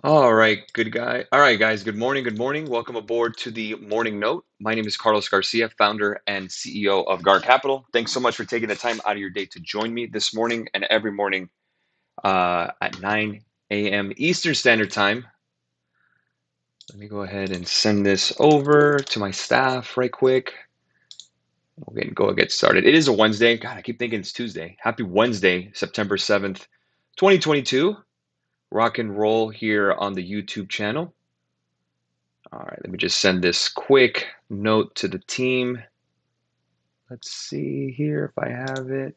All right, good guy. All right, guys. Good morning. Good morning. Welcome aboard to the Morning Note. My name is Carlos Garcia, founder and CEO of GAR Capital. Thanks so much for taking the time out of your day to join me this morning and every morning at 9 a.m. Eastern Standard Time. Let me go ahead and send this over to my staff right quick. We'll get started. It is a Wednesday. God, I keep thinking it's Tuesday. Happy Wednesday, September 7th, 2022. Rock and roll here on the YouTube channel. All right, let me just send this quick note to the team. Let's see here if I have it.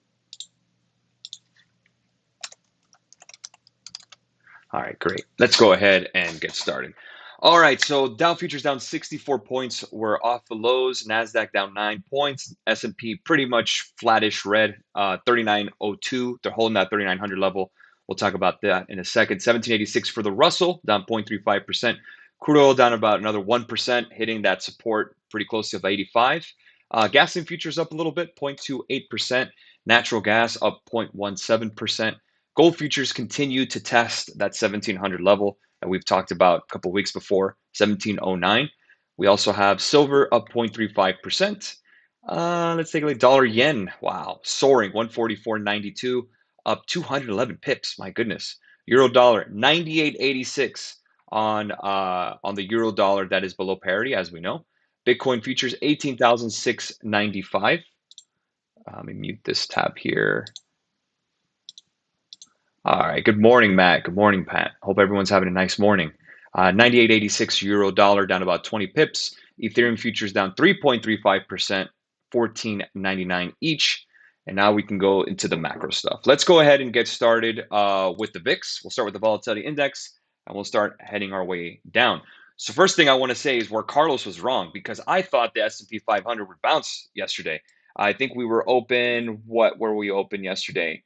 All right, great. Let's go ahead and get started. All right, so Dow futures down 64 points. We're off the lows. NASDAQ down 9 points. S&P pretty much flattish red, 3902. They're holding that 3900 level. We'll talk about that in a second. 1786 for the Russell, down 0.35%. Crude oil down about another 1%, hitting that support pretty close to 85. Gasoline futures up a little bit, 0.28%. Natural gas up 0.17%. Gold futures continue to test that 1700 level that we've talked about a couple of weeks before, 1709. We also have silver up 0.35%. Let's take a look. Dollar yen, wow, soaring 144.92, up 211 pips. My goodness. Euro dollar 98.86 on the euro dollar. That is below parity, as we know. Bitcoin futures 18,695. Let me mute this tab here. All right. Good morning, Matt. Good morning, Pat. Hope everyone's having a nice morning. 98.86 euro dollar down about 20 pips. Ethereum futures down 3.35%, 14.99 each. And now we can go into the macro stuff. Let's go ahead and get started with the VIX. We'll start with the volatility index and we'll start heading our way down. So first thing I want to say is where Carlos was wrong because I thought the S&P 500 would bounce yesterday. I think we were open. What were we open yesterday?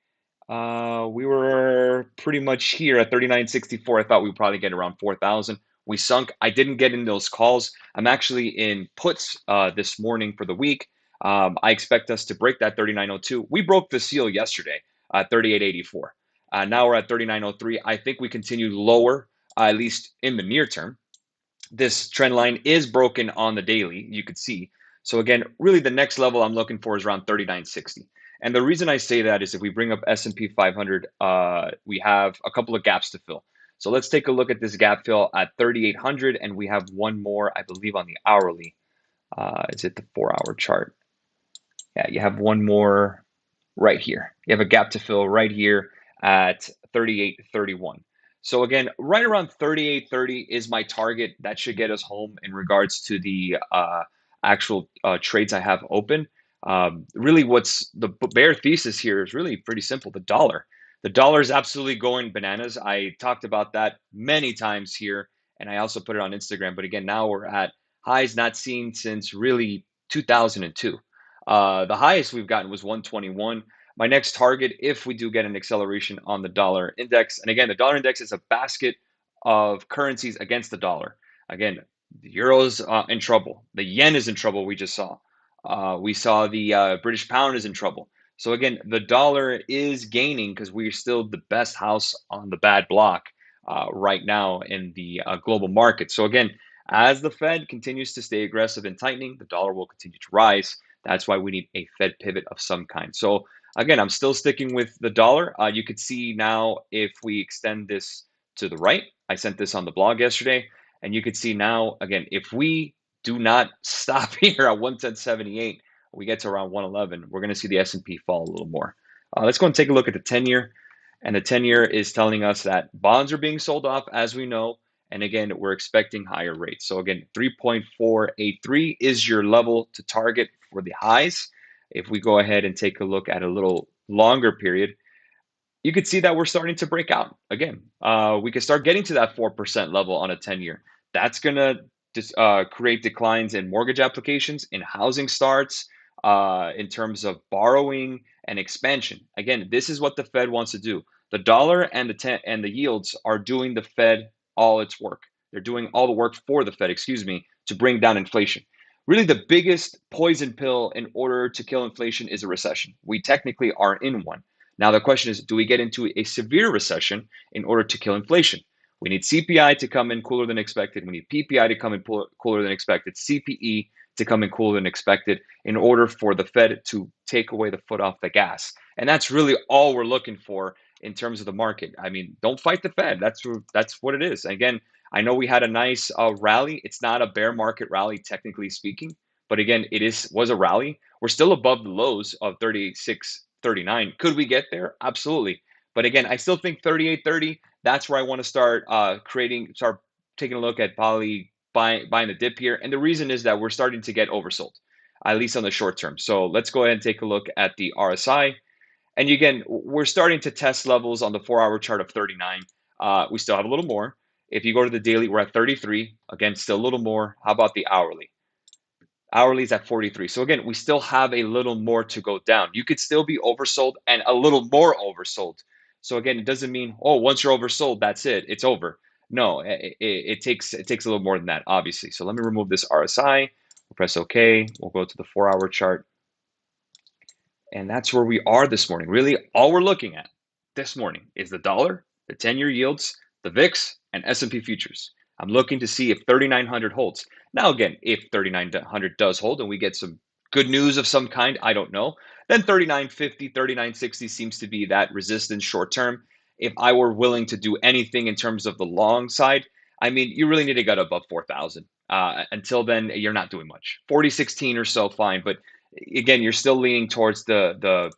We were pretty much here at 39.64. I thought we would probably get around 4,000. We sunk. I didn't get in those calls. I'm actually in puts this morning for the week. I expect us to break that 39.02. We broke the seal yesterday at 38.84. Now we're at 39.03. I think we continue lower, at least in the near term. This trend line is broken on the daily, you could see. So again, really the next level I'm looking for is around 39.60. And the reason I say that is if we bring up S&P 500, we have a couple of gaps to fill. So let's take a look at this gap fill at 3,800, and we have one more, I believe, on the hourly. Is it the 4-hour chart? Yeah, you have one more right here. You have a gap to fill right here at 38.31. So again, right around 38.30 is my target. That should get us home in regards to the actual trades I have open. Really, what's the bear thesis here is really pretty simple. The dollar. The dollar is absolutely going bananas. I talked about that many times here, and I also put it on Instagram. But again, now we're at highs not seen since really 2002. The highest we've gotten was 121. My next target, if we do get an acceleration on the dollar index, and again, the dollar index is a basket of currencies against the dollar. Again, the euro's in trouble. The yen is in trouble. We saw the British pound is in trouble. So again, the dollar is gaining because we're still the best house on the bad block right now in the global market. So again, as the Fed continues to stay aggressive and tightening, the dollar will continue to rise. That's why we need a Fed pivot of some kind. So again, I'm still sticking with the dollar. You could see now if we extend this to the right, I sent this on the blog yesterday, and you could see now, again, if we do not stop here at 110.78, we get to around 111, we're going to see the S&P fall a little more. Let's go and take a look at the 10-year. And the 10-year is telling us that bonds are being sold off, as we know. And again, we're expecting higher rates. So again, 3.483 is your level to target for the highs. If we go ahead and take a look at a little longer period, you could see that we're starting to break out again. We could start getting to that 4% level on a 10-year. That's going to create declines in mortgage applications, in housing starts, in terms of borrowing and expansion. Again, this is what the Fed wants to do. The dollar and the yields are doing the Fed all its work. They're doing all the work for the Fed, to bring down inflation. Really, the biggest poison pill in order to kill inflation is a recession. We technically are in one. Now, the question is, do we get into a severe recession in order to kill inflation? We need CPI to come in cooler than expected. We need PPI to come in cooler than expected. CPE to come in cooler than expected in order for the Fed to take away the foot off the gas. And that's really all we're looking for in terms of the market. I mean, don't fight the Fed. That's what it is. Again, I know we had a nice rally. It's not a bear market rally, technically speaking, but again, was a rally. We're still above the lows of 36.39. Could we get there? Absolutely. But again, I still think 38.30. That's where I want to start start taking a look at probably buying the dip here. And the reason is that we're starting to get oversold, at least on the short term. So let's go ahead and take a look at the RSI. And again, we're starting to test levels on the 4-hour chart of 39. We still have a little more. If you go to the daily, we're at 33. Again, still a little more. How about the hourly? Hourly is at 43. So again, we still have a little more to go down. You could still be oversold and a little more oversold. So again, it doesn't mean, oh, once you're oversold, that's it. It's over. No, it takes a little more than that, obviously. So let me remove this RSI. We'll press OK. We'll go to the 4-hour chart. And that's where we are this morning. Really, all we're looking at this morning is the dollar, the 10-year yields, the VIX, and S&P futures. I'm looking to see if 3,900 holds. Now, again, if 3,900 does hold and we get some good news of some kind, I don't know, then 3,950, 3,960 seems to be that resistance short term. If I were willing to do anything in terms of the long side, I mean, you really need to get above 4,000. Until then, you're not doing much. 4016 or so, fine. But again, you're still leaning towards the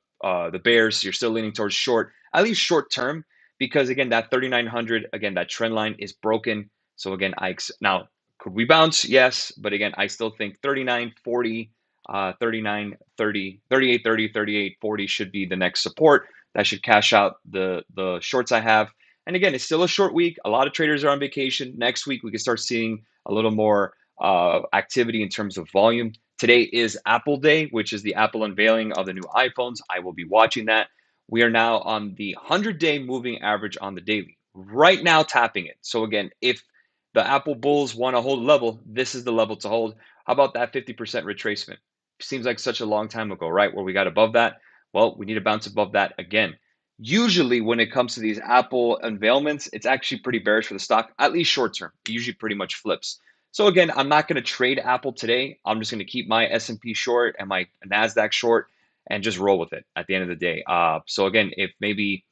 bears. You're still leaning towards short, at least short term, because again, that 3,900, again, that trend line is broken. So again, now could we bounce? Yes, but again, I still think 39.40, 39.30, 38.30, 38.40 should be the next support. That should cash out the shorts I have. And again, it's still a short week. A lot of traders are on vacation. Next week, we can start seeing a little more activity in terms of volume. Today is Apple Day, which is the Apple unveiling of the new iPhones. I will be watching that. We are now on the 100-day moving average on the daily, right now tapping it. So again, if the Apple bulls want to hold a level, this is the level to hold. How about that 50% retracement? Seems like such a long time ago, right? Where we got above that. Well, we need to bounce above that again. Usually when it comes to these Apple unveilments, it's actually pretty bearish for the stock, at least short term. It usually pretty much flips. So again, I'm not going to trade Apple today. I'm just going to keep my S&P short and my NASDAQ short and just roll with it at the end of the day. So again, if maybe,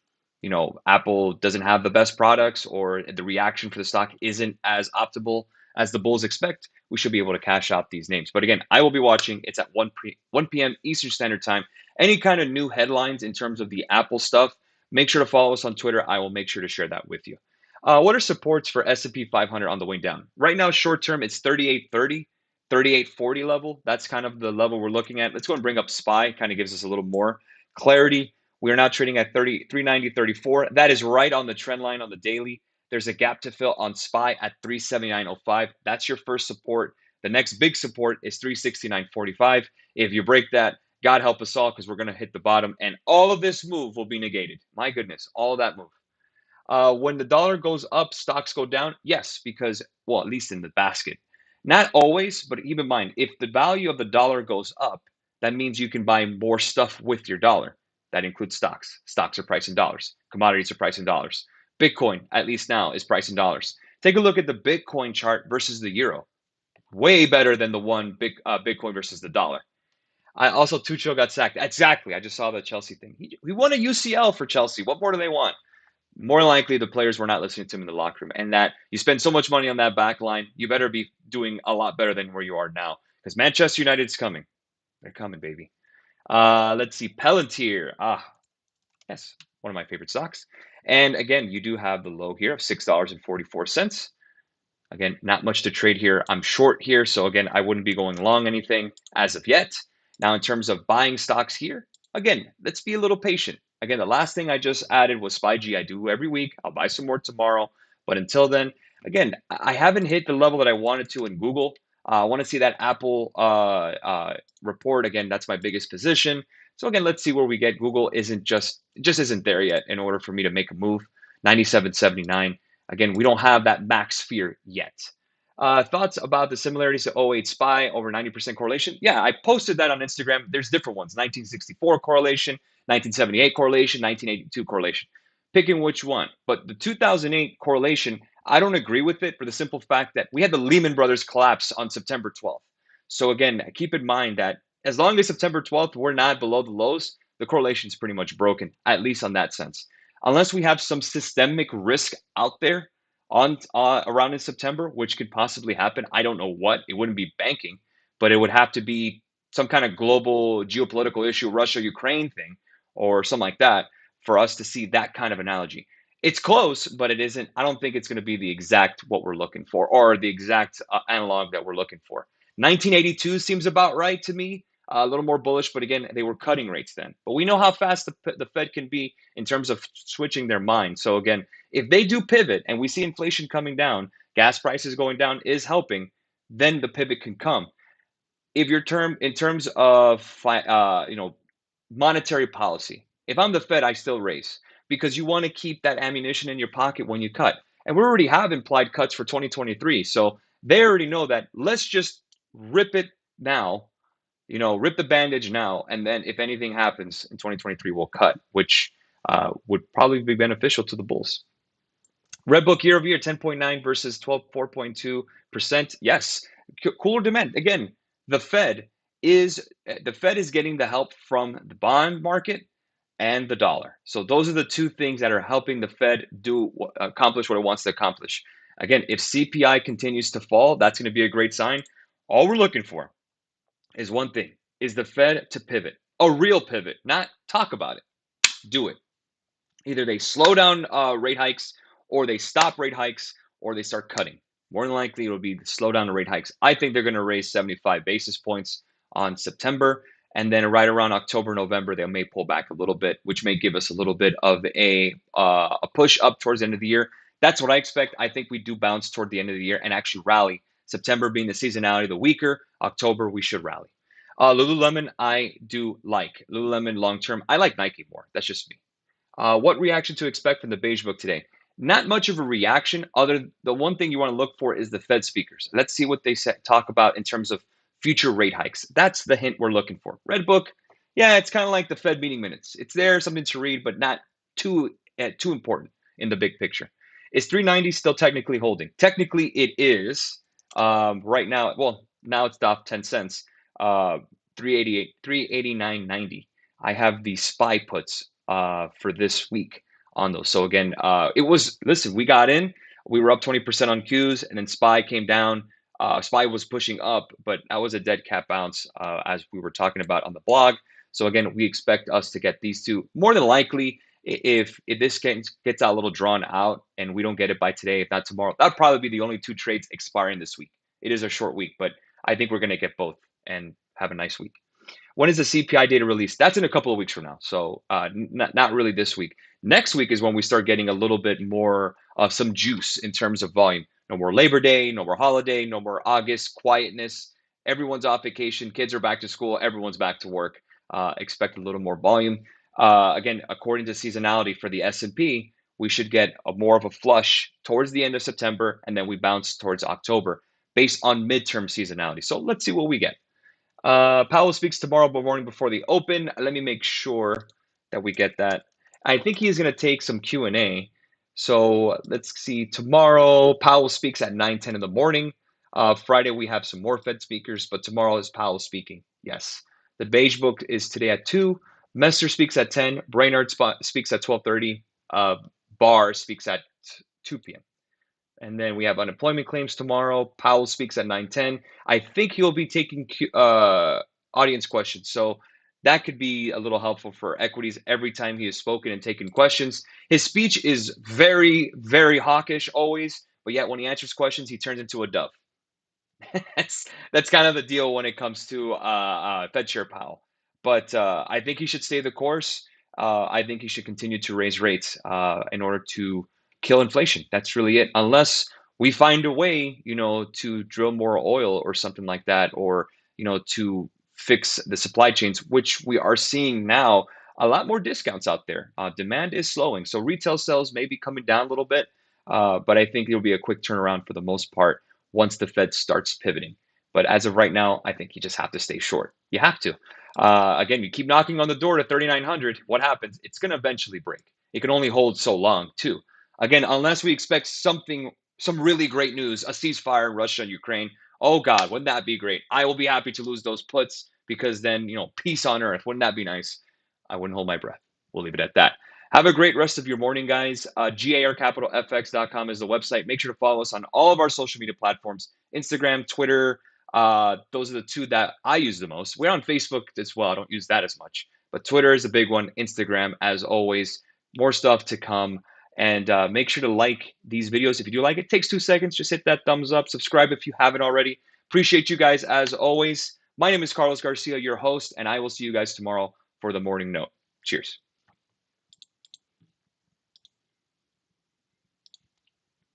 Apple doesn't have the best products or the reaction for the stock isn't as optimal as the bulls expect, we should be able to cash out these names. But again, I will be watching. It's at 1 p.m. Eastern Standard Time. Any kind of new headlines in terms of the Apple stuff, make sure to follow us on Twitter. I will make sure to share that with you. What are supports for S&P 500 on the way down? Right now, short term, it's 38.30, 38.40 level. That's kind of the level we're looking at. Let's go and bring up SPY. Kind of gives us a little more clarity. We are now trading at 390.34. That is right on the trend line on the daily. There's a gap to fill on SPY at 379.05. That's your first support. The next big support is 369.45. If you break that, God help us all, because we're going to hit the bottom and all of this move will be negated. My goodness, all of that move. When the dollar goes up, stocks go down. Yes, because, well, at least in the basket. Not always, but keep in mind, if the value of the dollar goes up, that means you can buy more stuff with your dollar. That includes stocks. Stocks are priced in dollars. Commodities are priced in dollars. Bitcoin, at least now, is priced in dollars. Take a look at the Bitcoin chart versus the euro. Way better than the Bitcoin versus the dollar. I also, Tuchel got sacked. Exactly. I just saw the Chelsea thing. He won a UCL for Chelsea. What more do they want? More likely the players were not listening to him in the locker room, and that you spend so much money on that back line, you better be doing a lot better than where you are now, because Manchester United's coming. They're coming, baby. Let's see. Palantir. Yes, one of my favorite stocks. And again, you do have the low here of $6.44. Again, not much to trade here. I'm short here, so again, I wouldn't be going long anything as of yet. Now, in terms of buying stocks here, again, let's be a little patient. Again, the last thing I just added was SpyG. I do every week. I'll buy some more tomorrow. But until then, again, I haven't hit the level that I wanted to in Google. I want to see that Apple report. Again, that's my biggest position. So again, let's see where we get. Google just isn't there yet in order for me to make a move. 97.79. Again, we don't have that max fear yet. Thoughts about the similarities to '08 SPY over 90% correlation? Yeah, I posted that on Instagram. There's different ones. 1964 correlation, 1978 correlation, 1982 correlation. Picking which one. But the 2008 correlation, I don't agree with it for the simple fact that we had the Lehman Brothers collapse on September 12th. So again, keep in mind that as long as September 12th we're not below the lows, the correlation is pretty much broken, at least on that sense. Unless we have some systemic risk out there on around in September, which could possibly happen. I don't know what. It wouldn't be banking, but it would have to be some kind of global geopolitical issue, Russia Ukraine thing, or something like that, for us to see that kind of analogy. It's close, but it isn't. I don't think it's going to be the exact what we're looking for or the exact analog that we're looking for. 1982 seems about right to me. A little more bullish, but again, they were cutting rates then. But we know how fast the Fed can be in terms of switching their mind. So again, if they do pivot and we see inflation coming down, gas prices going down is helping, then the pivot can come. If your term in terms of monetary policy, if I'm the Fed, I still raise because you want to keep that ammunition in your pocket when you cut. And we already have implied cuts for 2023, so they already know that. Let's just rip it now, rip the bandage now, and then if anything happens in 2023, we'll cut, which would probably be beneficial to the bulls. Red Book year over year, 10.9 versus 4.2%. Yes, cooler demand. Again, the Fed is getting the help from the bond market and the dollar. So those are the two things that are helping the Fed accomplish what it wants to accomplish. Again, if CPI continues to fall, that's going to be a great sign. All we're looking for is one thing: is the Fed to pivot, a real pivot, not talk about it, do it. Either they slow down rate hikes, or they stop rate hikes, or they start cutting. More than likely, it'll be slow down the rate hikes. I think they're going to raise 75 basis points on September, and then right around October, November, they may pull back a little bit, which may give us a little bit of a push up towards the end of the year. That's what I expect. I think we do bounce toward the end of the year and actually rally. September being the seasonality, the weaker. October, we should rally. Lululemon, I do like. Lululemon long term. I like Nike more. That's just me. What reaction to expect from the beige book today? Not much of a reaction. The one thing you want to look for is the Fed speakers. Let's see what they talk about in terms of future rate hikes. That's the hint we're looking for. Red book, yeah, it's kind of like the Fed meeting minutes. It's there, something to read, but not too important in the big picture. Is 390 still technically holding? Technically, it is. Right now, well, now it's off 10 cents. 388, 389.90. I have the SPY puts for this week on those. So again, listen, we got in, we were up 20% on Qs, and then SPY came down. SPY was pushing up, but that was a dead cat bounce, as we were talking about on the blog. So again, we expect us to get these two more than likely. If this gets out a little drawn out and we don't get it by today, if not tomorrow, that'll probably be the only two trades expiring this week. It is a short week, but I think we're going to get both and have a nice week. When is the CPI data released? That's in a couple of weeks from now. So not really this week. Next week is when we start getting a little bit more of some juice in terms of volume. No more Labor Day, no more holiday, no more August quietness. Everyone's off vacation. Kids are back to school. Everyone's back to work. Expect a little more volume. Again, according to seasonality for the S&P, we should get more of a flush towards the end of September, and then we bounce towards October based on midterm seasonality. So let's see what we get. Powell speaks tomorrow morning before the open. Let me make sure that we get that. I think he's going to take some Q&A. So let's see. Tomorrow, Powell speaks at 9:10 in the morning. Friday, we have some more Fed speakers, but tomorrow is Powell speaking. Yes. The beige book is today at 2. Messer speaks at 10. Brainerd speaks at 12:30. Barr speaks at 2 p.m. And then we have unemployment claims tomorrow. Powell speaks at 9:10. I think he'll be taking audience questions. So that could be a little helpful for equities every time he has spoken and taken questions. His speech is very, very hawkish always, but yet when he answers questions, he turns into a dove. that's kind of the deal when it comes to Fed Chair Powell. But I think he should stay the course. I think he should continue to raise rates in order to kill inflation. That's really it. Unless we find a way, to drill more oil or something like that, or, to fix the supply chains, which we are seeing now a lot more discounts out there. Demand is slowing. So retail sales may be coming down a little bit, but I think it'll be a quick turnaround for the most part once the Fed starts pivoting. But as of right now, I think you just have to stay short. You have to. Again, you keep knocking on the door to 3,900. What happens? It's going to eventually break. It can only hold so long, too. Again, unless we expect something some really great news, a ceasefire in Russia and Ukraine. Oh God, wouldn't that be great? I will be happy to lose those puts because then, peace on earth. Wouldn't that be nice? I wouldn't hold my breath. We'll leave it at that. Have a great rest of your morning, guys. GARcapitalfx.com is the website. Make sure to follow us on all of our social media platforms, Instagram, Twitter. Those are the two that I use the most. We're on Facebook as well. I don't use that as much, but Twitter is a big one. Instagram, as always, more stuff to come. And make sure to like these videos. If you do like it, takes 2 seconds. Just hit that thumbs up. Subscribe if you haven't already. Appreciate you guys as always. My name is Carlos Garcia, your host, and I will see you guys tomorrow for the morning note. Cheers.